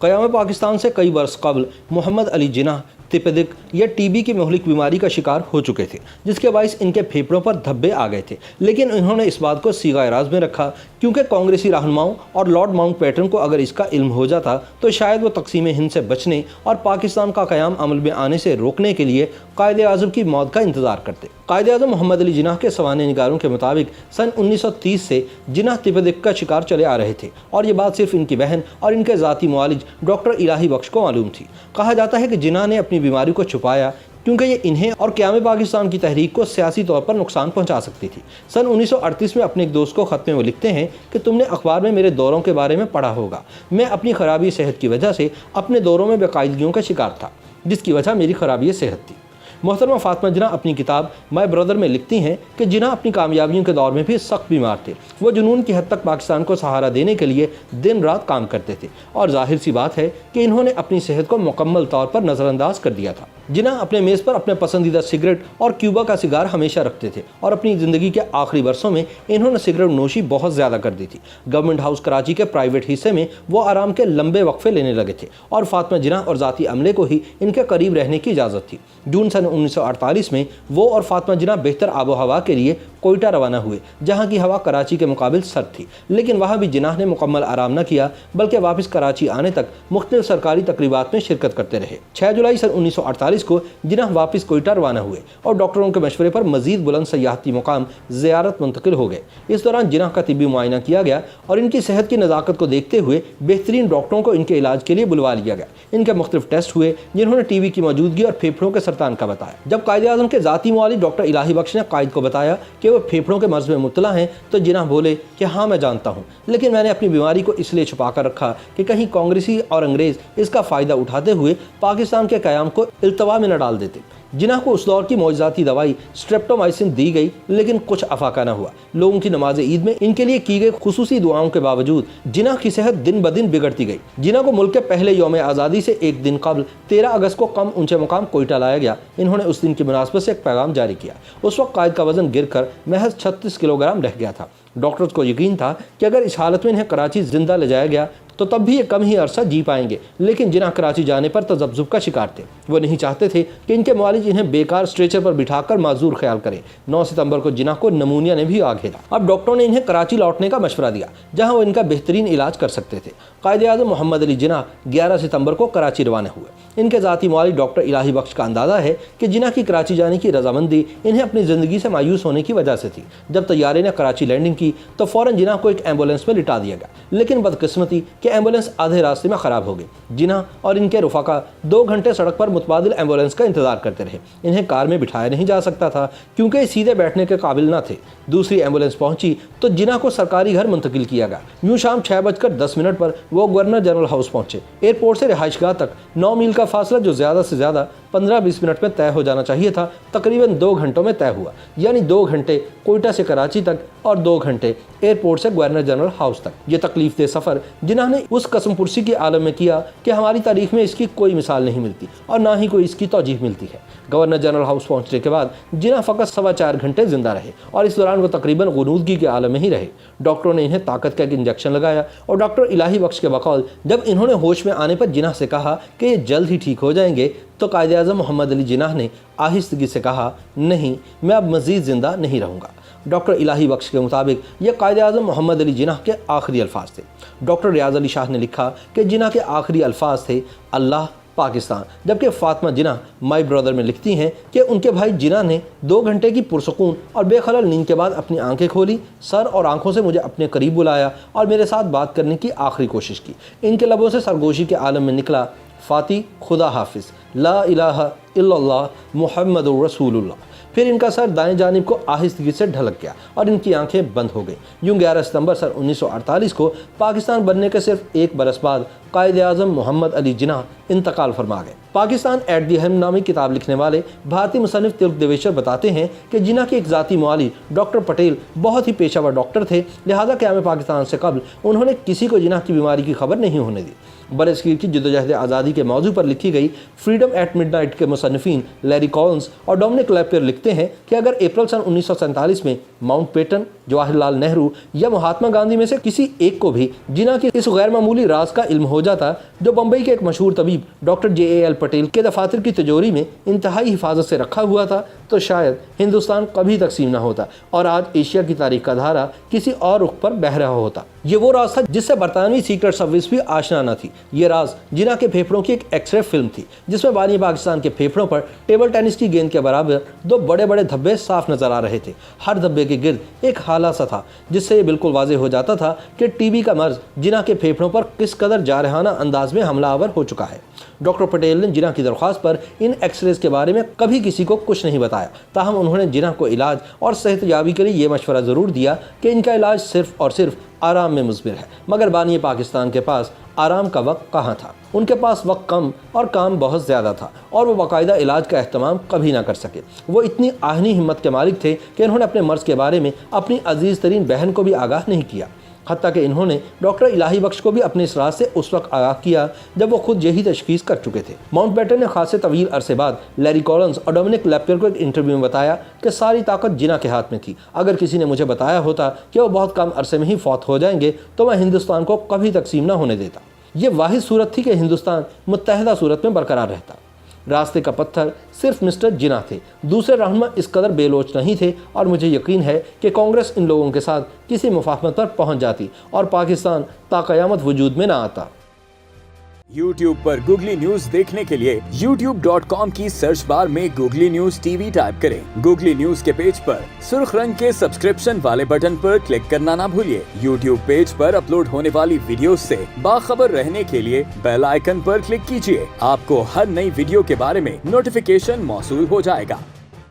क़याम पाकिस्तान से कई बरस कबल मोहम्मद अली जिन्ना तिपदिक या टीबी की मुहलिक बीमारी का शिकार हो चुके थे, जिसके बायस इनके फेफड़ों पर धब्बे आ गए थे। लेकिन इन्होंने इस बात को सीगा राज में रखा, क्योंकि कांग्रेसी रहनुमाओं और लॉर्ड माउंटबेटन को अगर इसका इल्म हो जाता तो शायद वो तकसीम हिंद से बचने और पाकिस्तान का क़याम अमल में आने से रोकने के लिए कायदे आज़म की मौत का इंतज़ार करते। कायदे आज़म मोहम्मद अली जिन्ना के सवाने निगारों के मुताबिक सन 1930 से जिन्ना तिपदिक का शिकार चले आ रहे थे, और ये बात सिर्फ इनकी बहन और इनके ज़ाती मुआलिज डॉक्टर इलाही बख्श को मालूम थी। कहा जाता है कि जिन्ना ने अपनी बीमारी को छुपाया क्योंकि ये इन्हें और क़याम पाकिस्तान की तहरीक को सियासी तौर पर नुकसान पहुंचा सकती थी। सन 1938 में अपने एक दोस्त को ख़त में वो लिखते हैं कि तुमने अखबार में मेरे दौरों के बारे में पढ़ा होगा। मैं अपनी खराबी सेहत की वजह से अपने दौरों में बेकायदगियों का शिकार था, जिसकी वजह मेरी खराबी सेहत थी। मोहतरमा फातिमा जिन्ना अपनी किताब माय ब्रदर में लिखती हैं कि जिन्ना अपनी कामयाबियों के दौर में भी सख्त बीमार थे। वो जुनून की हद तक पाकिस्तान को सहारा देने के लिए दिन रात काम करते थे, और जाहिर सी बात है कि इन्होंने अपनी सेहत को मुकम्मल तौर पर नज़रअंदाज कर दिया था। जिन्ना अपने मेज़ पर अपने पसंदीदा सिगरेट और क्यूबा का सिगार हमेशा रखते थे, और अपनी ज़िंदगी के आखिरी वर्षों में इन्होंने सिगरेट नोशी बहुत ज़्यादा कर दी थी। गवर्नमेंट हाउस कराची के प्राइवेट हिस्से में वो आराम के लंबे वक्फे लेने लगे थे, और फातिमा जिन्ना और ज़ाती अमले को ही इनके करीब रहने की इजाज़त थी। जून सन 1948 में वो और फातिमा जिन्ना बेहतर आबो हवा के लिए कोयटा रवाना हुए, जहाँ की हवा कराची के मुकाबिल सर्द थी। लेकिन वहाँ भी जिन्ना ने मुकम्मल आराम न किया, बल्कि वापस कराची आने तक मुख्तलिफ सरकारी तकरीबात में शिरकत करते रहे। 6 जुलाई सन 1948 को जिन्ना वापस कोयटा रवाना हुए और डॉक्टरों के मशवरे पर मजीद बुलंद सयाहती मुकाम ज़ियारत मुंतकिल हो गए। इस दौरान जिन्ना का तिब्बी मुआयना किया गया, और इनकी सेहत की नज़ाकत को देखते हुए बेहतरीन डॉक्टरों को इनके इलाज के लिए बुलवा लिया गया। इनके मुख्तलिफ टेस्ट हुए, जिन्होंने टीबी की मौजूदगी और फेफड़ों के सरतान का बताया। जब कायदे आज़म के ज़ाती मुआलिज डॉक्टर इलाही बख्श ने कायद को बताया कि वो फेफड़ों के मर्ज में मुब्तला हैं, तो जिन्ना बोले कि हाँ मैं जानता हूँ, लेकिन मैंने अपनी बीमारी को इसलिए छुपा कर रखा कि कहीं कांग्रेसी और अंग्रेज़ इसका फ़ायदा उठाते हुए पाकिस्तान के क़याम को इल्तवा में न डाल देते। जिन्ना को उस दौर की मौजज़ाती दवाई स्ट्रेप्टोमाइसिन दी गई, लेकिन कुछ अफाका न हुआ। लोगों की नमाज ईद में इनके लिए की गई खुसूसी दुआओं के बावजूद जिन्ना की सेहत दिन ब दिन बिगड़ती गई। जिन्ना को मुल्क के पहले यौम आज़ादी से एक दिन कबल 13 अगस्त को कम ऊंचे मुकाम कोयटा लाया गया। इन्होंने उस दिन की मुनासबत से एक पैगाम जारी किया। उस वक्त कायद का वजन गिर कर महज 36 किलोग्राम रह गया था। डॉक्टर्स को यकीन था कि अगर इस हालत में इन्हें कराची जिंदा ले जाया गया तो तब भी ये कम ही अरसा जी पाएंगे, लेकिन जिन्ना कराची जाने पर तजब्जुब का शिकार थे। वो नहीं चाहते थे कि इनके मुआलिज इन्हें बेकार स्ट्रेचर पर बिठाकर माजूर ख्याल करें। 9 सितंबर को जिन्ना को नमूनिया ने भी आ घेरा। अब डॉक्टरों ने इन्हें कराची लौटने का मशवरा दिया, जहां वो इनका बेहतरीन इलाज कर सकते थे। कायदे आज़म मोहम्मद अली जिन्ना 11 सितंबर को कराची रवाना हुए। इनके ज़ाती मुआलिज डॉक्टर इलाही बख्श का अंदाज़ा है कि जिन्ना की कराची जाने की रजामंदी इन्हें अपनी ज़िंदगी से मायूस होने की वजह से थी। जब तैयारे ने कराची लैंडिंग की तो फ़ौरन जिन्ना को एक एम्बुलेंस में लिटा दिया गया, लेकिन बदकिस्मती कि एम्बुलेंस आधे रास्ते में ख़राब हो गई। जिन्ना और इनके रफ़ाका 2 घंटे सड़क पर मुतबादिल एम्बुलेंस का इंतजार करते रहे। इन्हें कार में बिठाया नहीं जा सकता था, क्योंकि सीधे बैठने के काबिल न थे। दूसरी एम्बुलेंस पहुंची तो जिन्ना को सरकारी घर मुंतकिल किया गया। यूँ शाम 6:10 पर वो गवर्नर जनरल हाउस पहुंचे। एयरपोर्ट से रिहाइशगाह तक 9 मील का फासला, जो ज़्यादा से ज़्यादा 15-20 मिनट में तय हो जाना चाहिए था, तकरीबन 2 घंटों में तय हुआ। यानी 2 घंटे कोयटा से कराची तक और 2 घंटे एयरपोर्ट से गवर्नर जनरल हाउस तक। ये तकलीफ दे सफ़र जिन्ना ने उस कसम पुरसी के आलम में किया कि हमारी तारीख में इसकी कोई मिसाल नहीं मिलती, और ना ही कोई इसकी तौजीह मिलती है। गवर्नर जनरल हाउस पहुंचने के बाद जिन्ना फ़कत 4.25 घंटे जिंदा रहे, और इस दौरान वो तकरीबन गुनूदगी के आलम में ही रहे। डॉक्टरों ने इन्हें ताकत का एक इंजेक्शन लगाया, और डॉक्टर इलाही बख्श के बकौल जब इन्होंने होश में आने पर जिन्ना से कहा कि ये जल्द ही ठीक हो जाएंगे, तो कायदे आज़म मोहम्मद अली जिन्ना ने आहिस्तगी से कहा, नहीं, मैं अब मज़ीद ज़िंदा नहीं रहूँगा। डॉक्टर इलाही बख्श के मुताबिक ये कायदे आज़म मोहम्मद अली जिन्ना के आखिरी अल्फाज थे। डॉक्टर रियाज अली शाह ने लिखा कि जिन्ना के आखिरी अल्फाज थे अल्लाह पाकिस्तान, जबकि फातिमा जिन्ना माय ब्रदर में लिखती हैं कि उनके भाई जिन्ना ने 2 घंटे की पुरसकून और बेखलल नींद के बाद अपनी आंखें खोली, सर और आंखों से मुझे अपने करीब बुलाया और मेरे साथ बात करने की आखिरी कोशिश की। इनके लबों से सरगोशी के आलम में निकला, फाती खुदा हाफिज़, ला इलाहा इल्लल्लाह मुहम्मदुर रसूलुल्लाह। फिर इनका सर दाएं जानिब को आहिस्तगी से ढलक गया और इनकी आंखें बंद हो गईं। यूँ 11 सितंबर सन 1948 को पाकिस्तान बनने के सिर्फ 1 बरस बाद कायदे आज़म मोहम्मद अली जिन्ना इंतकाल फरमा गए। पाकिस्तान एट दी हम नामी किताब लिखने वाले भारतीय मुसन्निफ तिलक देवेश्वर बताते हैं कि जिन्ना के एक ज़ाती मुआलिज डॉक्टर पटेल बहुत ही पेशावर डॉक्टर थे, लिहाजा क़याम पाकिस्तान से कबल उन्होंने किसी को जिन्ना की बीमारी की खबर नहीं होने दी। बरसगीर की जद्दोजहद आज़ादी के मौजू पर लिखी गई फ्रीडम एट मिडनाइट के मुसन्निफीन लैरी कॉलिन्स और डोमिनिक लेपियर लिखते हैं कि अगर अप्रैल सन 1947 में माउंटबेटन, जवाहर लाल नेहरू या महात्मा गांधी में से किसी एक को भी जिना के इस गैर मामूली राज का इल्म हो जाता जो बम्बई के एक मशहूर तबीब डॉक्टर JAL पटेल के दफातर की तिजोरी में इंतहाई हिफाजत से रखा हुआ था, तो शायद हिंदुस्तान कभी तकसीम न होता और आज एशिया की तारीख का धारा किसी और रुख पर बह रहा होता। ये वो राज था जिससे बरतानवी सीक्रेट सर्विस भी आशना न थी। ये राज जिना के फेफड़ों की एक एक्सरे फिल्म थी जिसमें बानी पाकिस्तान के फेफड़ों पर टेबल टेनिस की गेंद के बराबर दो बड़े बड़े धब्बे साफ नजर आ रहे थे। हर धब्बे के गिर्द एक हाला सा था जिससे ये बिल्कुल वाज़ेह हो जाता था कि टीबी का मर्ज जिना के फेफड़ों पर किस कदर जारहाना अंदाज में हमलावर हो चुका है। डॉक्टर पटेल ने जिना की दरख्वास्त पर इन एक्सरेज के बारे में कभी किसी को कुछ नहीं बताया, ताहम उन्होंने जिना को इलाज और सेहतयाबी के लिए ये मशवरा ज़रूर दिया कि इनका इलाज सिर्फ और सिर्फ आराम में मुज़बिर है। मगर बानी पाकिस्तान के पास आराम का वक्त कहाँ था। उनके पास वक्त कम और काम बहुत ज़्यादा था और वो बाकायदा इलाज का अहतमाम कभी ना कर सके। वो इतनी आहनी हिम्मत के मालिक थे कि इन्होंने अपने मर्ज़ के बारे में अपनी अजीज़ तरीन बहन को भी आगाह नहीं किया। हत्ता कि इन्होंने डॉक्टर इलाही बख्श को भी अपने इस राज से उस वक्त आगाह किया जब वो खुद यही तशखीस कर चुके थे। माउंटबेटन ने खासे तवील अरसे बाद लैरी कॉलिन्स और डोमिनिक लैपियर को एक इंटरव्यू में बताया कि सारी ताकत जिना के हाथ में थी। अगर किसी ने मुझे बताया होता कि वो बहुत कम अरसे में ही फौत हो जाएंगे तो मैं हिंदुस्तान को कभी तकसीम न होने देता। ये वाहिद सूरत थी कि हिंदुस्तान मुत्तहदा सूरत में बरकरार रहता। रास्ते का पत्थर सिर्फ मिस्टर जिना थे, दूसरे रहनुमा इस कदर बेलोच नहीं थे और मुझे यकीन है कि कांग्रेस इन लोगों के साथ किसी मुफाहमत पर पहुंच जाती और पाकिस्तान ताक़यामत वजूद में ना आता। YouTube पर गूगली न्यूज देखने के लिए youtube.com की सर्च बार में गूगली न्यूज TV टाइप करें। गूगली न्यूज के पेज पर सुर्ख रंग के सब्सक्रिप्शन वाले बटन पर क्लिक करना ना भूलिए। YouTube पेज पर अपलोड होने वाली वीडियोस से बाखबर रहने के लिए बेल आइकन पर क्लिक कीजिए। आपको हर नई वीडियो के बारे में नोटिफिकेशन मौसूल हो जाएगा।